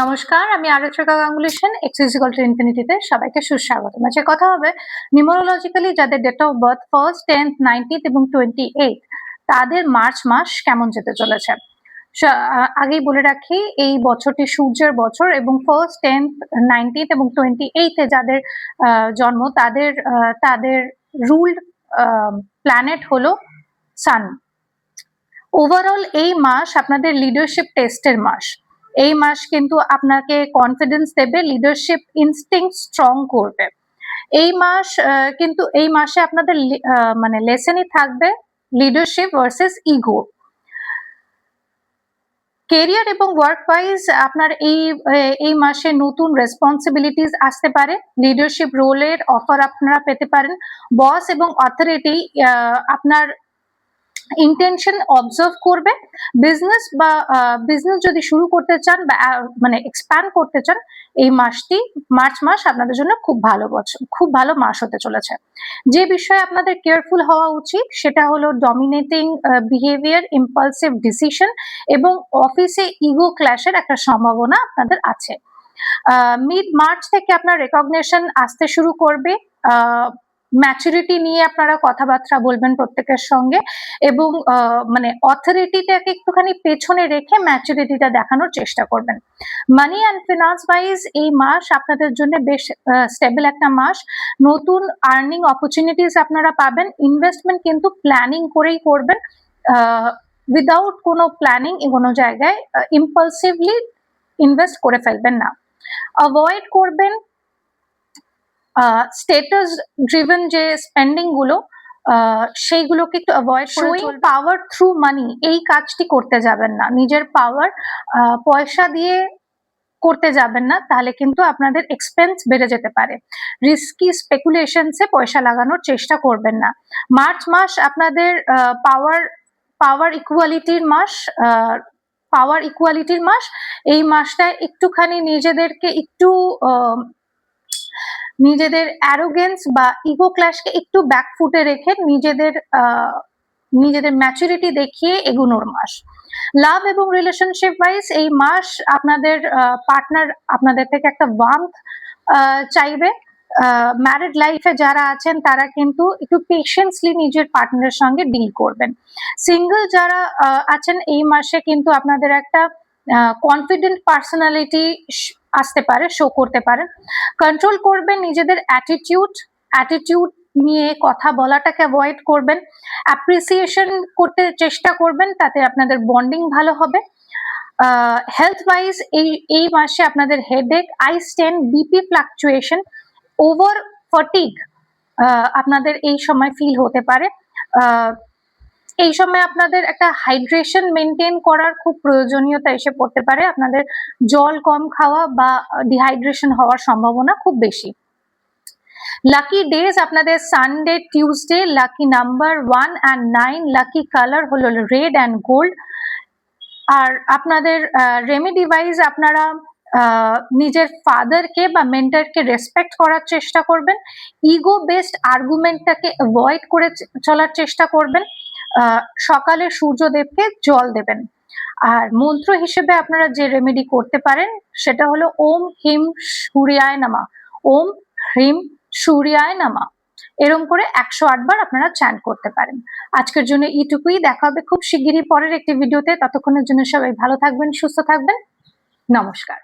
নমস্কার, আমি আরত্রিকা Ganguly Sen, x is equal to infinity তে সবাইকে সুস্বাগতম। আজকে কথা হবে নিউমারোলজিক্যালি যাদের date of birth 1st, 10th, 19th এবং 28th তাদের মার্চ মাস কেমন যেতে চলেছে। আগেই বলে রাখি এই বছরটি সূর্যের বছর এবং 1st, 10th, 19th এবং 28th এ যাদের জন্ম তাদের রুলড প্ল্যানেট হলো সান। ওভারঅল এই মাস আপনাদের লিডারশিপ টেস্টের মাস। এই মাস কিন্তু আপনাকে কনফিডেন্স দেবে, লিডারশিপ ইনস্টিংক্ট স্ট্রং করবে। এই মাসে আপনাদের মানে লেসনই থাকবে লিডারশিপ ভার্সেস ইগো। কেরিয়ার এবং ওয়ার্ক ওয়াইজ আপনার এই মাসে নতুন রেসপন্সিবিলিটিস আসতে পারে, লিডারশিপ রোলের অফার আপনারা পেতে পারেন। বস এবং অথরিটি আপনার ইন্টেনশন অবজার্ভ করবে। বিজনেস যদি শুরু করতে চান বা মানে এক্সপ্যান্ড করতে চান, এই মার্চ মাস আপনাদের জন্য খুব ভালো মাস হতে চলেছে। যে বিষয়ে আপনাদের কেয়ারফুল হওয়া উচিত সেটা হলো ডমিনেটিং বিহেভিয়ার, ইম্পালসিভ ডিসিশন এবং অফিসে ইগো ক্ল্যাশের একটা সম্ভাবনা আপনাদের আছে। মিড মার্চ থেকে আপনার রেকগনিশন আসতে শুরু করবে। ম্যাচুরিটি নিয়ে আপনারা কথাবার্তা বলবেন প্রত্যেকের সঙ্গে এবং মানে অথরিটিটাকে একটুখানি পেছনে রেখে ম্যাচুরিটিটা দেখানোর চেষ্টা করবেন। মানি অ্যান্ড ফিনান্স ওয়াইজ এই মাস আপনাদের জন্য বেশ স্টেবল একটা মাস। নতুন আর্নিং অপরচুনিটিস আপনারা পাবেন। ইনভেস্টমেন্ট কিন্তু প্ল্যানিং করেই করবেন, উইদাউট কোনো প্ল্যানিং কোনো জায়গায় ইম্পালসিভলি ইনভেস্ট করে ফেলবেন না। অ্যাভয়েড করবেন স্টেটাস ড্রিভেন যে স্পেন্ডিং গুলো, সেইগুলোকে একটু অ্যাভয়েড করে শোয়িং পাওয়ার থ্রু মানি এই কাজটি করতে যাবেন না। নিজের পাওয়ার পয়সা দিয়ে করতে যাবেন না, তাহলে কিন্তু আপনাদের এক্সপেন্স বেড়ে যেতে পারে। রিস্কি স্পেকুলেশনসে পয়সা লাগানোর চেষ্টা করবেন না। মার্চ মাস আপনাদের পাওয়ার ইকুয়ালিটির মাস। এই মাসটায় একটুখানি নিজেদের অ্যারোগেন্স বা ইগো ক্ল্যাশকে একটু ব্যাকফুটে রেখে নিজেদের ম্যাচুরিটি দেখিয়ে এগোনোর মাস। লাভ এবং রিলেশনশিপ ওয়াইজ এই মাস আপনাদের পার্টনার আপনাদের থেকে একটা ওয়ার্মথ চাইবে। ম্যারিড লাইফে যারা আছেন তারা কিন্তু একটু পেশেন্সলি নিজের পার্টনারের সঙ্গে ডিল করবেন। সিঙ্গেল যারা আছেন এই মাসে কিন্তু আপনাদের একটা কনফিডেন্ট পার্সোনালিটি আসতে পারে, শো করতে পারেন। কন্ট্রোল করবেন নিজেদের অ্যাটিটিউড নিয়ে কথা বলাটাকে অ্যাভয়েড করবেন। অ্যাপ্রিসিয়েশন করতে চেষ্টা করবেন, তাতে আপনাদের বন্ডিং ভালো হবে। হেলথ ওয়াইজ এই মাসে আপনাদের headache, eye strain, BP fluctuation, over fatigue আপনাদের এই সময় ফিল হতে পারে। এই সময় আপনাদের একটা হাইড্রেশন মেনটেন করার খুব প্রয়োজনীয়তা এসে পড়তে পারে। আপনাদের জল কম খাওয়া বা ডিহাইড্রেশন হওয়ার সম্ভাবনা খুব বেশি। লাকি ডেজ আপনাদের Sunday, Tuesday. Lucky number 1 and 9। Lucky colour হলো রেড অ্যান্ড গোল্ড। আর আপনাদের রেমেডি ওয়াইজ আপনারা নিজের ফাদারকে বা মেন্টরকে রেসপেক্ট করার চেষ্টা করবেন। ইগো বেসড আর্গুমেন্টটাকে অ্যাভয়েড করে চলার চেষ্টা করবেন। সকালে সূর্যদেবকে জল দেবেন। আর মন্ত্র হিসেবে আপনারা যে রেমেডি করতে পারেন সেটা হলো ওম হিম সূর্যায় নমঃ, ওম হ্রিম সূর্যায় নমঃ। এরকম করে 108 বার আপনারা চ্যান্ট করতে পারেন। আজকের জন্য এইটুকুই। দেখা হবে খুব শিগগিরই পরের একটি ভিডিওতে। ততক্ষণের জন্য সবাই ভালো থাকবেন, সুস্থ থাকবেন। নমস্কার।